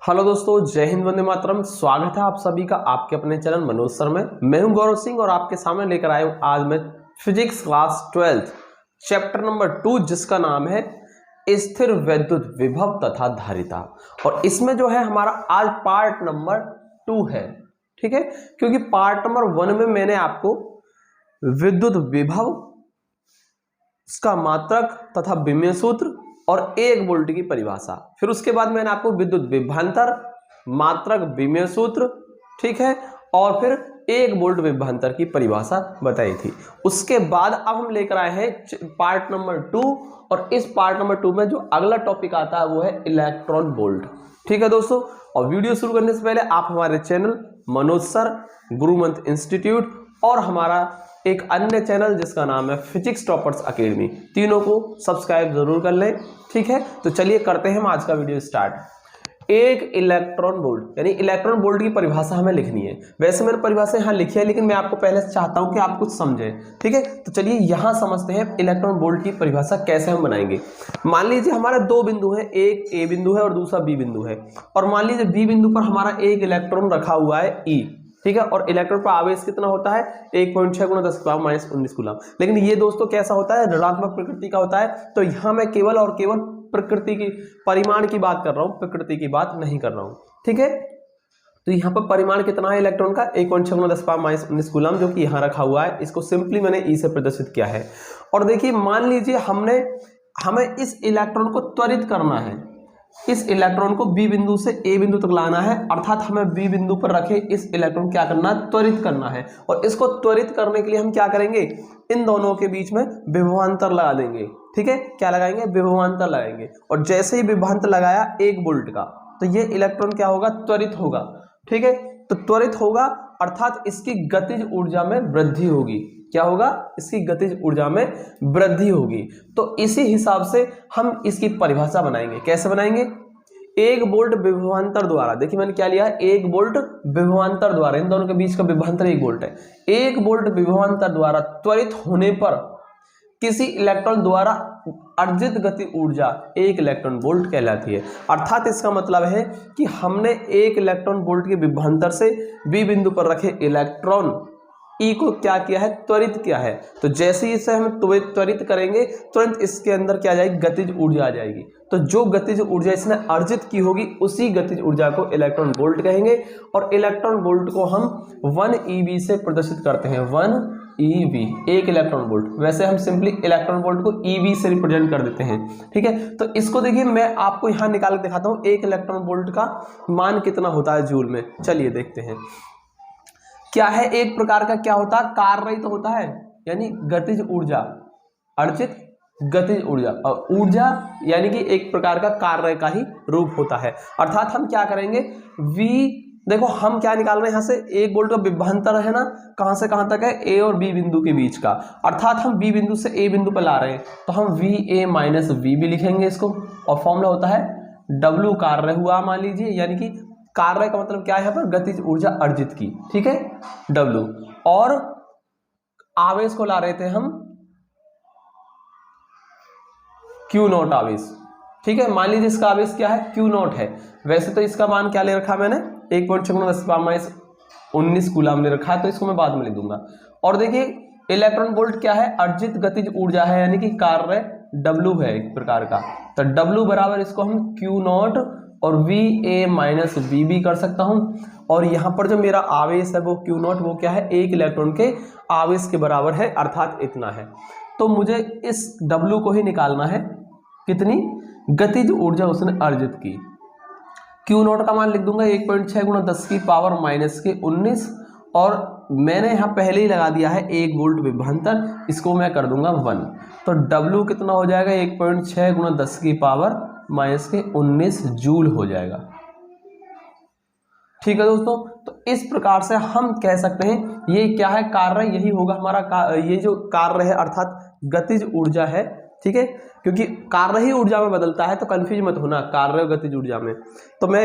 Hello दोस्तों, जय हिंद, वंदे मातरम। स्वागत है आप सभी का आपके अपने चैनल मनोज सर में। मैं हूं गौरव सिंह और आपके सामने लेकर आया हूं आज मैं फिजिक्स क्लास 12 चैप्टर नंबर 2 जिसका नाम है स्थिर वैद्युत विभव तथा धारिता। और इसमें जो है हमारा आज पार्ट नंबर 2 है, ठीक है। क्योंकि पार्ट नंबर 1 में मैंने आपको विद्युत विभव, उसका मात्रक तथा विमेय सूत्र और 1 वोल्ट की परिभाषा, फिर उसके बाद मैंने आपको विद्युत विभवांतर, मात्रक, विमेय सूत्र, ठीक है, और फिर 1 वोल्ट विभवांतर की परिभाषा बताई थी। उसके बाद अब हम लेकर आए हैं पार्ट नंबर 2 और इस पार्ट नंबर 2 में जो अगला टॉपिक आता है वो है इलेक्ट्रॉन वोल्ट, ठीक है दोस्तों। और वीडियो शुरू करने से पहले आप हमारे चैनल मनोज सर, गुरु मंत्र इंस्टीट्यूट और हमारा एक अन्य चैनल जिसका नाम है फिजिक्स टॉपर्स अकेडमी, तीनों को सब्सक्राइब जरूर कर लें, ठीक है। तो चलिए करते हैं हम आज का वीडियो स्टार्ट। एक इलेक्ट्रॉन वोल्ट यानी इलेक्ट्रॉन वोल्ट की परिभाषा हमें लिखनी है। वैसे मैंने परिभाषा यहाँ लिखी है, लेकिन मैं आपको पहले चाहता हूं कि आप कुछ समझें, ठीक है। तो चलिए यहां समझते हैं इलेक्ट्रॉन वोल्ट की परिभाषा कैसे हम बनाएंगे। मान लीजिए हमारे 2 बिंदु हैं, एक ए बिंदु है और दूसरा बी बिंदु है। और मान लीजिए बी बिंदु पर हमारा एक इलेक्ट्रॉन रखा हुआ है ई, ठीक है। और इलेक्ट्रॉन पर आवेश कितना होता है 1.6 × 10⁻⁻19 कूलम। लेकिन ये दोस्तों कैसा होता है, ऋणात्मक प्रकृति का होता है। तो यहां मैं केवल और केवल प्रकृति की, परिमाण की बात कर रहा हूं, प्रकृति की बात नहीं कर रहा हूं, ठीक है। तो यहाँ पर परिमाण कितना है इलेक्ट्रॉन का 1.6 × 10⁻19 कूलम, जो कि यहाँ रखा हुआ है। इसको सिंपली मैंने ई से प्रदर्शित किया है। और देखिए मान लीजिए हमें इस इलेक्ट्रॉन को त्वरित करना है, इस इलेक्ट्रॉन को बी बिंदु से ए बिंदु तक लाना है, अर्थात हमें बी बिंदु पर रखे इस इलेक्ट्रॉन क्या करना है, त्वरित करना है। और इसको त्वरित करने के लिए हम क्या करेंगे, इन दोनों के बीच में विभवांतर लगा देंगे, ठीक है। क्या लगाएंगे, विभवांतर लगाएंगे। और जैसे ही विभवांतर लगाया 1 वोल्ट का, तो ये इलेक्ट्रॉन क्या होगा, त्वरित होगा, ठीक है। तो त्वरित होगा अर्थात इसकी गतिज ऊर्जा में वृद्धि होगी। क्या होगा, इसकी गतिज ऊर्जा में वृद्धि होगी। तो इसी हिसाब से हम इसकी परिभाषा बनाएंगे। कैसे बनाएंगे, 1 वोल्ट विभवांतर द्वारा। देखिए मैंने क्या लिया है, 1 वोल्ट विभवांतर द्वारा, इन दोनों के बीच का विभवांतर 1 वोल्ट है। 1 वोल्ट विभवांतर द्वारा त्वरित होने पर किसी इलेक्ट्रॉन द्वारा अर्जित गति ऊर्जा 1 इलेक्ट्रॉन वोल्ट कहलाती है। अर्थात इसका मतलब है कि हमने 1 इलेक्ट्रॉन वोल्ट के विभवांतर से बी बिंदु पर रखे इलेक्ट्रॉन ई को क्या किया है, त्वरित किया है। तो जैसे ही इसे हम त्वरित करेंगे, तुरंत इसके अंदर क्या आ जाएगी, गतिज ऊर्जा आ जाएगी। तो जो गतिज ऊर्जा इसने अर्जित की होगी उसी गतिज ऊर्जा को इलेक्ट्रॉन वोल्ट कहेंगे। और इलेक्ट्रॉन वोल्ट को हम 1 eV से प्रदर्शित करते हैं, 1 eV, 1 इलेक्ट्रॉन वोल्ट। वैसे हम सिंपली इलेक्ट्रॉन वोल्ट को eV से रिप्रेजेंट कर देते हैं, ठीक है। तो इसको देखिए मैं आपको यहाँ निकाल के दिखाता हूँ, 1 इलेक्ट्रॉन वोल्ट का मान कितना होता है जूल में। चलिए देखते हैं क्या है। एक प्रकार का क्या होता है, कार्यरहित तो होता है, यानी गतिज ऊर्जा, अर्जित गतिज ऊर्जा। और ऊर्जा यानी कि एक प्रकार का कार्य का ही रूप होता है। अर्थात हम क्या करेंगे, V, देखो हम क्या निकाल रहे हैं यहाँ से, 1 वोल्ट का विभवांतर है ना, कहां से कहां तक है, ए और बी बिंदु के बीच का। अर्थात हम बी बिंदु से ए बिंदु पर ला रहे हैं, तो हम VA - VB लिखेंगे इसको। और फॉर्मूला होता है W कार्य हुआ मान लीजिए, यानी कि कार्य का मतलब क्या है, यहाँ पर गतिज ऊर्जा अर्जित की, ठीक है, W। और आवेश को ला रहे थे हम Q0 आवेश, ठीक है। मान लीजिए इसका आवेश क्या है, Q0 है। वैसे तो इसका मान क्या ले रखा मैंने, 1.6 × 10⁻19 कूलम ले रखा है, तो इसको मैं बाद में लिख दूंगा। और देखिए इलेक्ट्रॉन वोल्ट क्या है, अर्जित गतिज ऊर्जा है, यानी कि कार्य W है एक प्रकार का। तो W बराबर इसको हम Q0 और VA - VB कर सकता हूं। और यहां पर जो मेरा आवेश है वो Q0, वो क्या है, 1 इलेक्ट्रॉन के आवेश के बराबर है, अर्थात इतना है। तो मुझे इस W को ही निकालना है, कितनी गतिज ऊर्जा उसने अर्जित की। Q0 का मान लिख दूंगा 1.6 × 10⁻⁻19। और मैंने यहाँ पहले ही लगा दिया है 1 वोल्ट विभवांतर, इसको मैं कर दूंगा 1। तो W कितना हो जाएगा, 1.6 × 10⁻⁻19 जूल हो जाएगा, ठीक है दोस्तों। तो इस प्रकार से हम कह सकते हैं ये क्या है, कार्य यही होगा हमारा, ये जो कार्य है अर्थात गतिज ऊर्जा है, ठीक है। क्योंकि कार्य ही ऊर्जा में बदलता है, तो कंफ्यूज मत होना कार्य और गतिज ऊर्जा में। तो मैं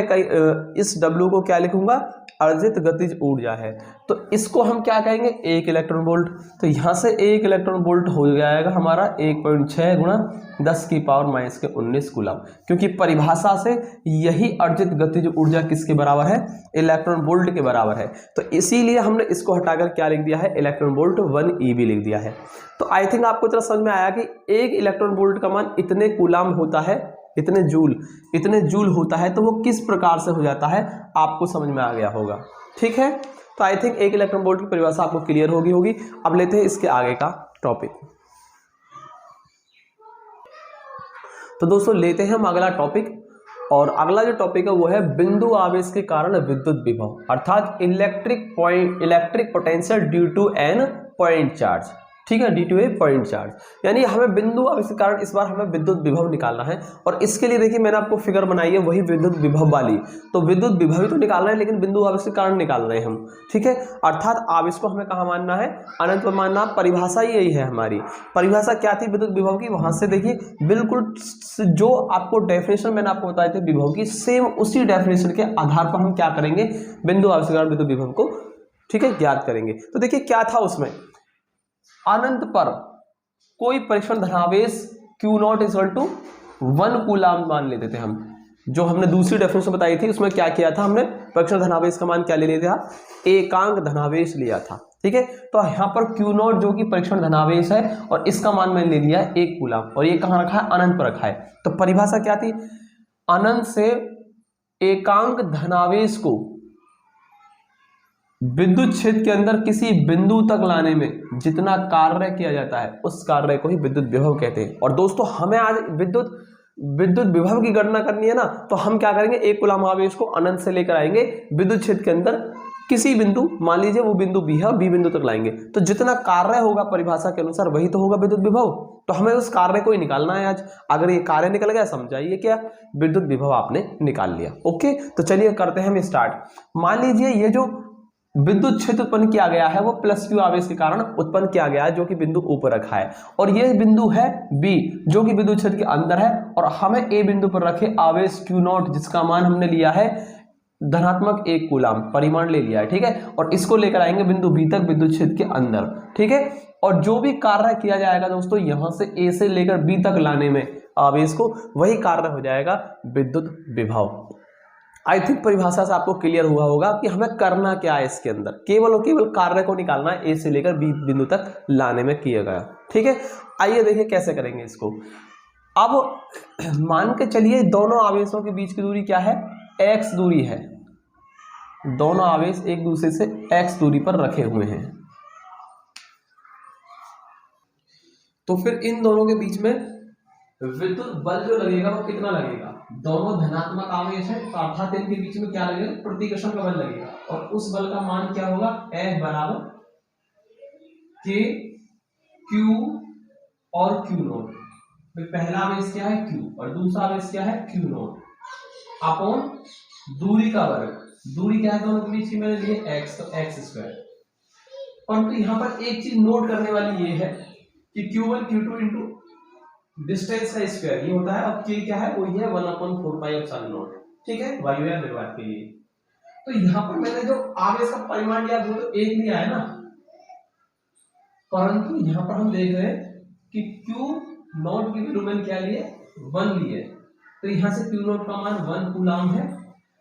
इस W को क्या लिखूंगा, अर्जित गतिज ऊर्जा है, तो इसको हम क्या कहेंगे, 1 इलेक्ट्रॉन वोल्ट। तो यहाँ से 1 इलेक्ट्रॉन वोल्ट हो जाएगा हमारा 1.6 गुणा 10⁻⁻19 कूलम, क्योंकि परिभाषा से यही अर्जित गतिज ऊर्जा किसके बराबर है, इलेक्ट्रॉन वोल्ट के बराबर है। तो इसीलिए हमने इसको हटाकर क्या लिख दिया है, इलेक्ट्रॉन वोल्ट 1 eV लिख दिया है। तो आई थिंक आपको इतना समझ में आया कि 1 इलेक्ट्रॉन वोल्ट का मान इतने कूलम होता है, इतने जूल होता है, तो वो किस प्रकार से हो जाता है आपको समझ में आ गया होगा। ठीक है, तो आई थिंक 1 इलेक्ट्रॉन वोल्ट की परिभाषा आपको क्लियर होगी। अब लेते हैं इसके आगे का टॉपिक। तो दोस्तों लेते हैं हम अगला टॉपिक, और अगला जो टॉपिक है वो है बिंदु आवेश के कारण विद्युत विभव, अर्थात electric potential due to an point charge. ठीक है, due to a point charge, यानी हमें बिंदु आवेश के कारण इस बार हमें विद्युत विभव निकालना है। और इसके लिए देखिए मैंने आपको फिगर बनाई है वही विद्युत विभव वाली। तो विद्युत विभव तो निकालना है, लेकिन बिंदु आवेश के कारण निकाल रहे हैं हम। ठीक है, अर्थात आवेश को हमें कहाँ मानना है, अनंत में मानना। परिभाषा यही है हमारी। परिभाषा क्या थी विद्युत विभव की, वहां से देखिए बिल्कुल जो आपको डेफिनेशन मैंने आपको बताए थे विभव की, सेम उसी डेफिनेशन के आधार पर हम क्या करेंगे, बिंदु आवेश के कारण विद्युत विभव को, ठीक है, ज्ञात करेंगे। तो देखिए क्या था उसमें, अनंत पर कोई परीक्षण धनावेश Q0 = 1 कूलम मान लेते थे हम। जो हमने दूसरी डेफिनेशन बताई थी उसमें क्या किया था, हमने परीक्षण धनावेश का मान क्या ले लिया था, एकांक धनावेश लिया था। ठीक है, तो यहाँ पर Q0 जो कि परीक्षण धनावेश है, और इसका मान मैंने ले लिया 1 कूलम, और ये कहाँ रखा है, अनंत पर रखा है। तो परिभाषा क्या थी, अनंत से एकांक धनावेश को विद्युत क्षेत्र के अंदर किसी बिंदु तक लाने में जितना कार्य किया जाता है उस कार्य को ही विद्युत विभव कहते हैं। और दोस्तों हमें आज विद्युत विभव की गणना करनी है ना, तो हम क्या करेंगे, 1 कूलम आवेश को अनंत से लेकर आएंगे विद्युत क्षेत्र के अंदर किसी बिंदु, मान लीजिए वो बिंदु बी है, और बी बिंदु तक लाएंगे, तो जितना कार्य होगा परिभाषा के अनुसार वही तो होगा विद्युत विभव। तो हमें उस कार्य को ही निकालना है आज। अगर ये कार्य निकल गया समझाइए क्या, विद्युत विभव आपने निकाल लिया। ओके, तो चलिए करते हैं हम स्टार्ट। मान लीजिए ये जो विद्युत क्षेत्र उत्पन्न किया गया है वो +Q आवेश के कारण उत्पन्न किया गया है, जो कि बिंदु ऊपर रखा है, और ये बिंदु है B जो कि विद्युत क्षेत्र के अंदर है, और हमें A बिंदु पर रखे आवेश Q0 जिसका मान हमने लिया है धनात्मक 1 कूलम, परिमाण ले लिया है। ठीक है, और इसको लेकर आएंगे बिंदु B तक विद्युत क्षेत्र के अंदर। ठीक है, और जो भी कार्य किया जाएगा दोस्तों यहां से A से लेकर B तक लाने में आवेश को, वही कार्य हो जाएगा विद्युत विभव। आई थिंक परिभाषा से आपको क्लियर हुआ होगा कि हमें करना क्या है इसके अंदर, केवल और केवल कार्य को निकालना है, ए से लेकर बी बिंदु तक लाने में किया गया। ठीक है, आइए देखिए कैसे करेंगे इसको। अब मान के चलिए दोनों आवेशों के बीच की दूरी क्या है, x दूरी है। दोनों आवेश एक दूसरे से x दूरी पर रखे हुए हैं, तो फिर इन दोनों के बीच में विद्युत बल जो लगेगा वो कितना लगेगा, दोनों धनात्मक आवेश है, तो अर्थात इनके बीच में क्या लगेगा, प्रतिकर्षण का बल लगेगा, और उस बल का मान क्या होगा, F बराबर K Q और Q0। पहला आवेश क्या है Q और दूसरा आवेश क्या है Q0 अपॉन दूरी का वर्ग। दूरी क्या है दोनों के बीच की, मैंने लिए x, तो x²। परंतु यहाँ पर एक चीज नोट करने वाली ये है कि Q1 Q2 इंटू डिस्टेंस का स्क्वायर ये होता है, और k क्या है, वो ये है 1/4πε0। ठीक है, वायुयान निर्वात के लिए। तो यहाँ पर मैंने जो आवेश का परिमाण लिया वो तो 1 लिया है ना, परंतु यहाँ पर हम देख रहे हैं कि Q0 की वैल्यू मैंने क्या लिए, 1 लिए, तो यहाँ से Q0 का मान 1 कूलम है।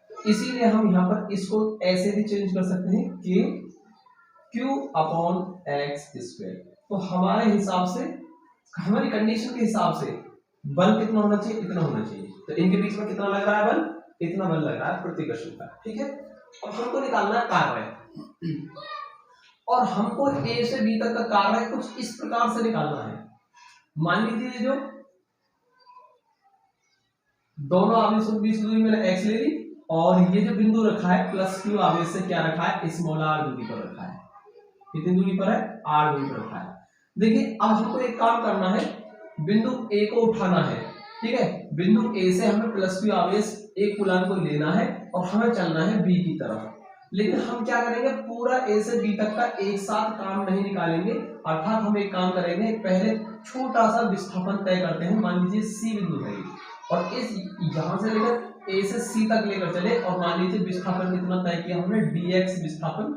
इसीलिए हम यहाँ पर इसको ऐसे भी चेंज कर सकते हैं कि Q/x²। तो हमारे हिसाब से, हमारी कंडीशन के हिसाब से बल कितना होना चाहिए, इतना होना चाहिए। तो इनके बीच में कितना लग रहा है बल, इतना बल लग रहा है प्रतिकर्षण का। ठीक है, अब हमको निकालना है कार्य, और हमको A से B तक का कार्य कुछ इस प्रकार से निकालना है। मान लीजिए जो दोनों आवेशों के बीच दूरी मैंने x ले ली, और ये जो बिंदु रखा है +Q आवेश से क्या रखा है, r दूरी पर रखा है। कितनी दूरी पर है, r दूरी पर रखा है। देखिए अब हमको एक काम करना है, बिंदु A को उठाना है। ठीक है, बिंदु A से हमें +Q आवेश 1 कूलम को लेना है, और हमें चलना है B की तरफ। लेकिन हम क्या करेंगे, पूरा ए से बी तक का एक साथ काम नहीं निकालेंगे, अर्थात हम एक काम करेंगे, पहले छोटा सा विस्थापन तय करते हैं। मान लीजिए सी बिंदु है और इस यहां से लेकर ए से सी तक लेकर चले और मान लीजिए विस्थापन कितना तय किया हमने, dx विस्थापन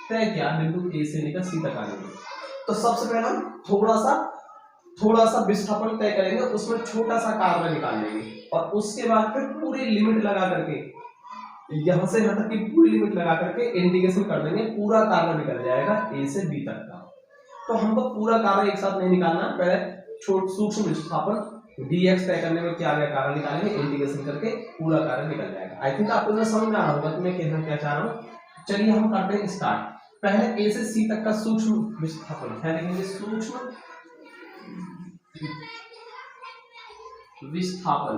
तय किया बिंदु ए से लेकर सी तक आने में। तो सबसे पहले हम थोड़ा सा विस्थापन तय करेंगे, उसमें छोटा सा कार्य निकाल लेंगे और उसके बाद फिर पूरी लिमिट लगा करके यहां से यहां तक की पूरी लिमिट लगा करके इंटीग्रेशन कर देंगे, पूरा कार्य निकल जाएगा ए से बी तक का। तो हमको पूरा कार्य एक साथ नहीं निकालना, पहले सूक्ष्म विस्थापन dx तय करने में क्या गया कार्य निकालेंगे, इंटीग्रेशन करके पूरा कार्य निकल जाएगा। आई थिंक आपको समझ में आ रहा होगा कि मैं कहना क्या चाह रहा हूँ। चलिए हम करते हैं स्टार्ट। पहले ए से सी तक का सूक्ष्म विस्थापन है, लिखेंगे सूक्ष्म विस्थापन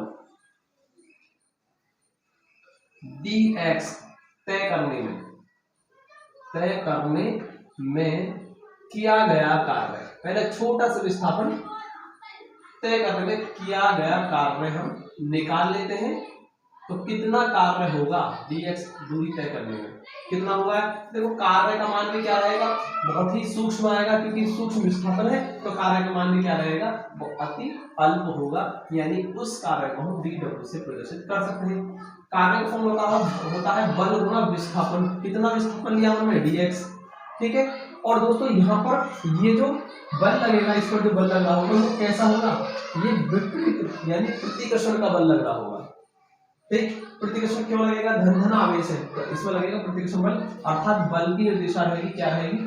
dx तय करने में किया गया कार्य। पहले छोटा सा विस्थापन तय करने में किया गया कार्य हम निकाल लेते हैं। तो कितना कार्य होगा dx दूरी तय करने में कितना होगा, देखो कार्य का मान भी क्या रहेगा, बहुत ही सूक्ष्म आएगा, क्योंकि सूक्ष्म विस्थापन है तो कार्य का मान भी क्या रहेगा, वो अति अल्प होगा, यानी उस कार्य को हम dw से प्रदर्शित कर सकते हैं। कार्य का फॉर्मूला होता है बल गुणा विस्थापन। कितना विस्थापन लिया हमने, dx, ठीक है। और दोस्तों यहाँ पर ये जो बल लगेगा, इस पर जो बल लग रहा होगा वो कैसा होगा, ये विपरीत यानी प्रतिकर्षण का बल लग रहा होगा, ठीक। प्रतिकर्षण क्यों लगेगा, धन आवेश है तो इसमें लगेगा प्रतिकर्षण बल, अर्थात बल की दिशा रहेगी क्या रहेगी,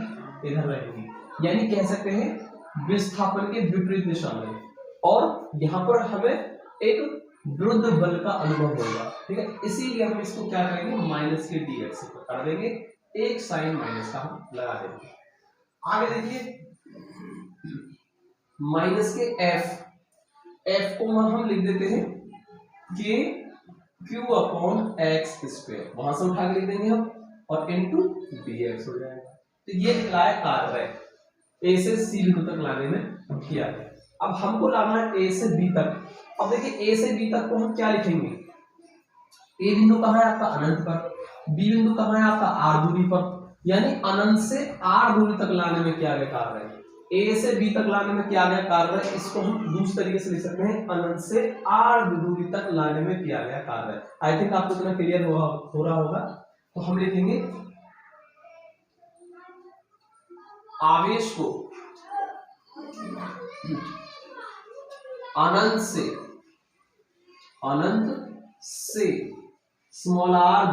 इधर रहेगी, यानी कह सकते हैं विस्थापन के विपरीत दिशा में। और यहाँ पर हमें एक विरुद्ध बल का अनुभव होगा, ठीक है। इसीलिए हम इसको क्या करेंगे, माइनस के dx कर देंगे, एक साइन माइनस का हम लगा देंगे। आगे देखिए माइनस के f को हम लिख देते हैं कि q अपॉन एक्स स्क्वायर, वहां से उठा के लिख देंगे हम, और इनटू dx हो जाएगा। तो ये निकला है कार्य a से c बिंदु तक लाने में किया है। अब हमको लाना है a से b तक। अब देखिए a से b तक को हम क्या लिखेंगे, a बिंदु कहाँ है आपका, अनंत पर, b बिंदु कहाँ है आपका, r दूरी पर, यानी अनंत से r दूरी तक लाने में क्या गया कार्य है, a से b तक लाने में क्या गया कार्य है। इसको हम दूसरे तरीके से लिख सकते हैं, अनंत से r दूरी तक लाने में किया गया कार्य है। आई थिंक आपको इतना क्लियर हो रहा होगा। तो हम लिखेंगे आवेश को अनंत से स्मॉल r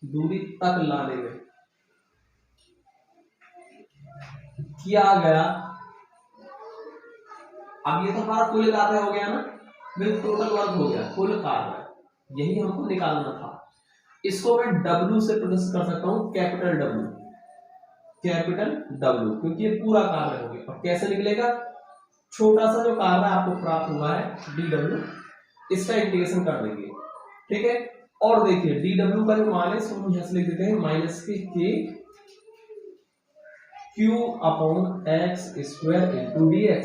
दूरी तक लाने में किया गया। अब ये तो हमारा कुल कार्य हो गया ना, बिल्कुल टोटल वर्क हो गया, कुल कार्य, यही हमको निकालना था। इसको मैं W से प्रदर्शित कर सकता हूं, कैपिटल W, क्योंकि ये पूरा कार्य हो गया। और कैसे निकलेगा, छोटा सा जो कार्य आपको प्राप्त हुआ है dw, इसका इंटीग्रेशन कर देंगे, ठीक है। और देखिए dw का जो मान है इसको हम यहां से लिख देते हैं माइनस के k q upon x square into dx।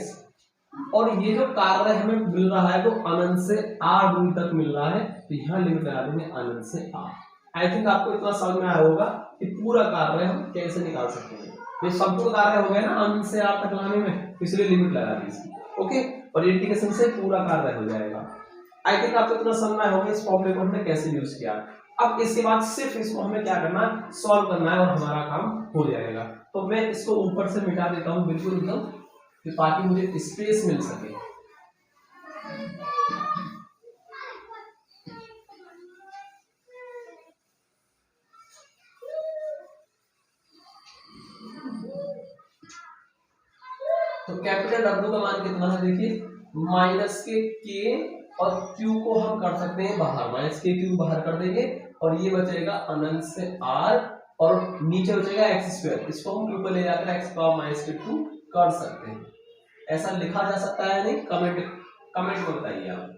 और ये जो कार्य हमें मिल रहा है वो अनंत से r दूरी तक मिल रहा है, तो यहाँ लिमिट लगा देंगे अनंत से r। आई थिंक आपको इतना समझ में आया होगा कि पूरा कार्य हम कैसे निकाल सकते हैं। ये संपूर्ण कार्य हो गया ना अनंत से r तक लाने में, इसलिए लिमिट लगा दी इसकी, ओके। और इंटीग्रेशन से पूरा कार्य हो जाएगा। आई थिंक आपको इतना समझ में होगा इस फॉर्मूले को हमने कैसे यूज किया। अब इसके बाद सिर्फ इसको हमें क्या करना है, सॉल्व करना है और हमारा काम हो जाएगा। तो मैं इसको ऊपर से मिटा देता हूं बिल्कुल एकदम, ताकि मुझे स्पेस मिल सके। तो कैपिटल W का मान कितना है, देखिए माइनस के k और q को हम कर सकते हैं बाहर, माइनस के q बाहर कर देंगे और ये बचेगा अनंत से r और नीचे बचेगा एक्स स्क्वायर। इसको हम q पर ले जाकर x पावर माइनस के 2 कर सकते हैं। ऐसा लिखा जा सकता है नहीं, कमेंट में बताइए आप।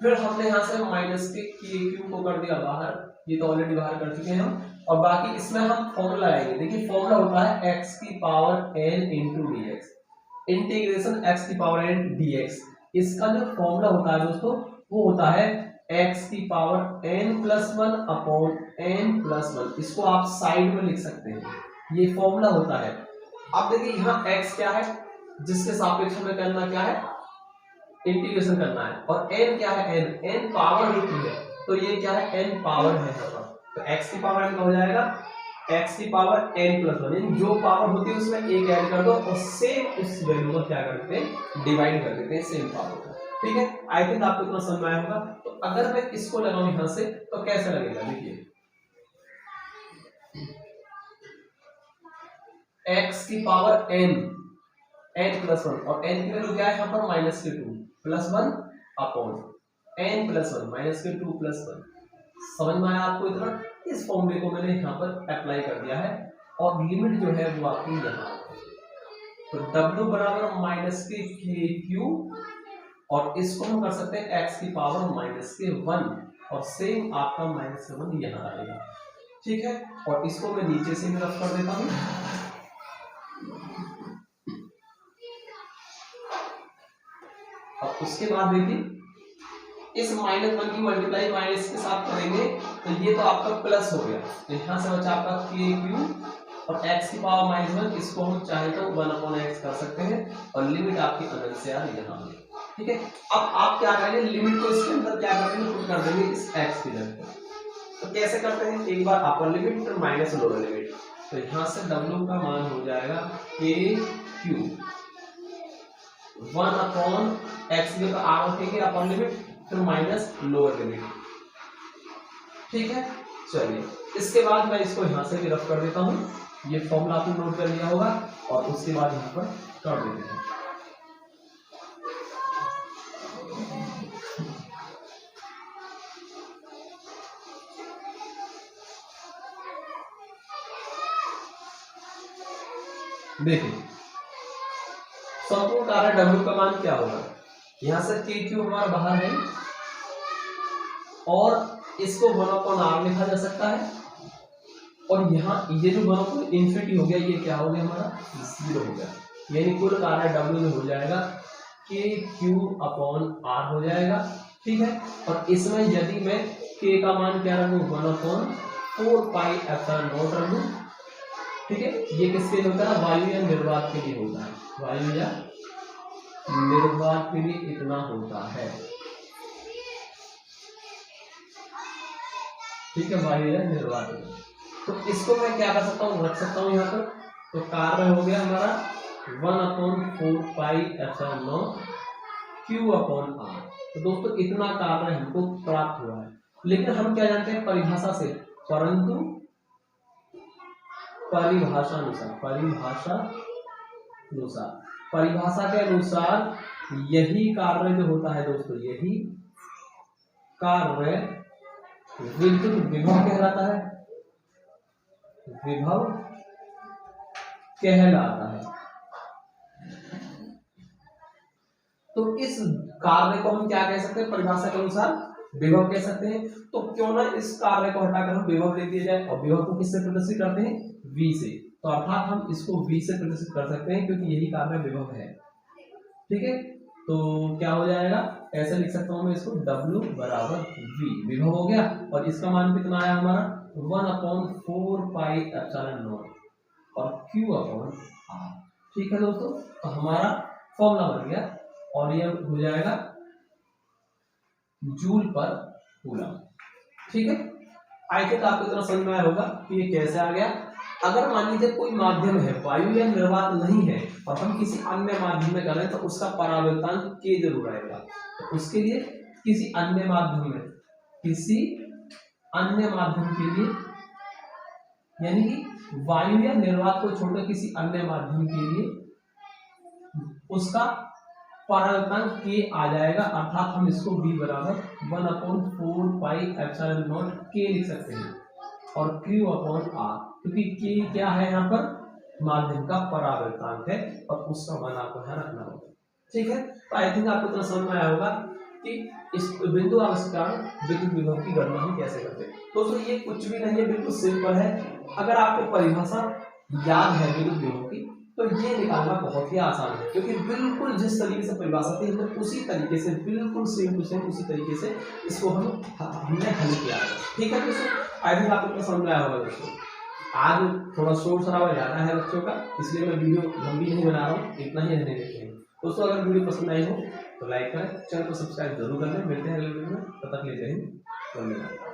फिर हमने यहाँ से माइनस के q को कर दिया बाहर, ये तो ऑलरेडी बाहर कर चुके हैं हम। और बाकी इसमें हम फॉर्मूला लगाएंगे। देखिए फॉर्मूला होता है x की power n into dx, integration x की पावर n dx। इसका जो फॉर्मूला होता है दोस्तों वो होता है x की पावर n+1 अपॉन n+1, इसको आप साइड में लिख सकते हैं, ये फॉर्मूला होता है। अब देखिए यहाँ x क्या है, जिसके सापेक्ष में करना क्या है, इंटीग्रेशन करना है, और n क्या है, n पावर होती है, तो ये क्या है, n पावर है यहाँ पर, तो x की पावर n का हो जाएगा x की पावर n+1, यानी जो पावर होती है उसमें एक ऐड कर दो और सेम उस वैल्यू को क्या करते हैं, डिवाइड कर देते हैं सेम पावर को। ठीक है, आई थिंक आपको इतना समझ में आया होगा। तो अगर मैं इसको लगाऊं यहां से तो कैसे लगेगा, देखिए x की पावर n+1 और n की वैल्यू क्या है यहाँ पर, -2 +1 अपॉन n+1 -2 +1। समझ में आया आपको इतना? इस फॉर्मूले को मैंने यहाँ पर अप्लाई कर दिया है और लिमिट जो है वो आपकी यहाँ, तो W बराबर -k/q, और इसको हम कर सकते हैं x की पावर -1 और सेम आपका -1 यहाँ आएगा। ठीक है, और इसको मैं नीचे से रफ कर देता हूँ। और उसके बाद देखिए इस -1 की मल्टीप्लाई माइनस के साथ करेंगे तो ये तो आपका प्लस हो गया, तो यहाँ से बचा आपका k/q और x की पावर -1, इसको हम चाहे तो 1/x कर सकते हैं और लिमिट आपकी अनंत से यार यहाँ है। ठीक है, अब आप क्या करेंगे, लिमिट को इसके अंदर क्या करेंगे, पुट कर देंगे इस x की जगह। तो कैसे करते हैं, एक बार अपर लिमिट फिर माइनस लोअर लिमिट, तो यहाँ से w का मान हो जाएगा k/q 1/x की जगह r रखेंगे अपर लिमिट फिर माइनस लोअर लिमिट। ठीक है, चलिए इसके बाद मैं इसको यहां से भी रफ कर देता हूं, ये फॉर्मूला आपने नोट कर लिया होगा और उसके बाद यहां पर कर देते हैं। देखिए संपूर्ण कार्य W का मान क्या होगा, यहां से k/q हमारा बाहर है और इसको 1/r लिखा जा सकता है, और यहाँ ये जो 1/∞ हो गया, ये क्या हो गया हमारा 0 हो गया, यानी कुल कार्य W में हो जाएगा k/q/r हो जाएगा। ठीक है, और इसमें यदि मैं k का मान क्या रखूं, 1/4πε0 रखूं। ठीक है, ये किसके लिए होता है, वायु या निर्वात के लिए होता है, वायु या निर्वात के लिए इतना होता है। ठीक है, वायु या निर्वात, तो इसको मैं क्या कर सकता हूँ, रख सकता हूँ यहाँ पर, तो कार्य हो गया हमारा 1/4πε0 q/r। तो दोस्तों इतना कार्य हमको प्राप्त हुआ है, लेकिन हम क्या जानते हैं परिभाषा से, परंतु परिभाषा के अनुसार यही कार्य जो होता है दोस्तों, यही कार्य विद्युत विभव कहलाता है, विभव कहलाता है। तो इस कार्य को हम क्या कह सकते हैं, परिभाषा के अनुसार विभव कह सकते हैं। तो क्यों ना इस कार्य को हटाकर हम विभव ले दिया जाए, और विभव को किससे प्रदर्शित करते हैं, V से, तो अर्थात हम इसको V से प्रदर्शित कर सकते हैं क्योंकि यही कार्य विभव है। ठीक है, तो क्या हो जाएगा, ऐसे लिख सकता हूं मैं इसको, W बराबर V, विभव हो गया, और इसका मान कितना आया हमारा 1/4πε0 और q/r। ठीक है दोस्तों, तो हमारा फॉर्मूला बन गया और ये हो जाएगा जूल पर कूलम। ठीक है, आई थिंक आपको इतना समझ में आया होगा कि ये कैसे आ गया। अगर मान लीजिए कोई माध्यम है, वायु या निर्वात नहीं है, और हम किसी अन्य माध्यम में कर रहे हैं, तो उसका परावर्तन k जरूर आएगा। तो उसके लिए किसी अन्य माध्यम में, किसी अन्य माध्यम के लिए, यानी कि वायु या निर्वात को छोड़कर किसी अन्य माध्यम के लिए उसका परावर्तन k आ जाएगा, अर्थात हम इसको v बराबर 1/4πε0 k लिख सकते हैं और q/r, क्योंकि k क्या है यहाँ पर, माध्यम का परावर्तन है और उसका मान आपको यहाँ रखना होगा। ठीक है, तो आई थिंक आपको इतना समझ में आया होगा कि इस बिंदु आविष्कार विद्युत विभव की गणना हम कैसे करते हैं। दोस्तों ये कुछ भी नहीं है, बिल्कुल सिंपल है। अगर आपको परिभाषा याद है विद्युत विभव की, तो ये निकालना बहुत ही आसान है, क्योंकि बिल्कुल जिस तरीके से परिभाषा थी हमने उसी तरीके से बिल्कुल सेम टू सेम उसी तरीके से इसको हमने हल किया है। ठीक है दोस्तों, आई थिंक आपको समझ में आया होगा दोस्तों। आज थोड़ा शोर शराबा ज़्यादा है बच्चों का, इसलिए मैं वीडियो लंबी नहीं बना रहा हूँ, इतना ही रहने देते हैं दोस्तों। अगर वीडियो पसंद आई हो तो लाइक करें, चैनल को सब्सक्राइब जरूर कर लें। मिलते हैं अगले वीडियो में, तब तक के लिए जय हिंद, धन्यवाद।